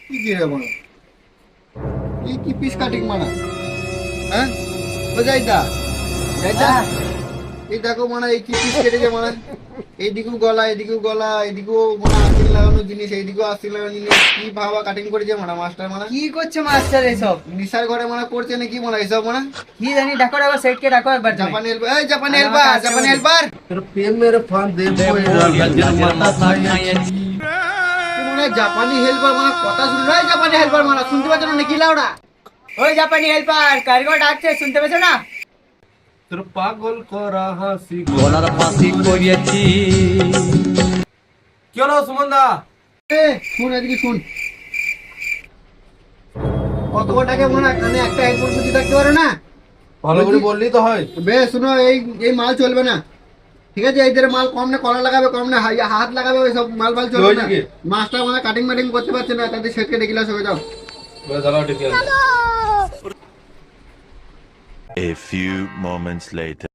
কি কি রে মানা কি পিস কাটিং মানা হ্যাঁ ও যাইতা যাইতা এই দেখো মানা এই কি পিস কেটেছে মানা এইদিকেও গলা এদিকেও মানে আস্তিন লাগানো জিনিস এইদিকেও আস্তিন লাগানো জিনিস কি ভাবা কাটিং করেছে মানা মাস্টার মানা কি করছে মাস্টার এসব? নিসার ঘরে মানা করছে নাকি মানা এইসব মানা কি জানি, ডাকো ডাকো সেটকে ডাকো একবার তুমি। জাপানি হেল্পার এই জাপানি হেল্পার প্রেমের ফাঁদে মানে জাপানি হেল্পার মানে কথা শুনলো এই জাপানি হেল্পার মানে শুনতে পাচ্ছ না নাকি লাউডা ওই জাপানি হেল্পার, কারিগর ডাকছে, শুনতে পেছো না? তোর পাগল করা হাসি গলার ফাঁসি করিয়েছি। কি হলো সুমন দা? এ শুন এদিকে শুন কত টাকা মনে কানে একটা হেডফোন সুতি থাকতে পারো না ভালো করে বললেই তো হয়। বেশ শুনো এই মাল চলবে না ঠিক আছে এইদের মাল কম না কলা লাগাবে কম না হাত লাগাবে ওই সব মাল চলবে না মাস্টার মানে কাটিং মাটিং করতে পারছে না তাদের সেটকে ডেকে লাস হয়ে যাও দাঁড়াও ডেকে A few moments later.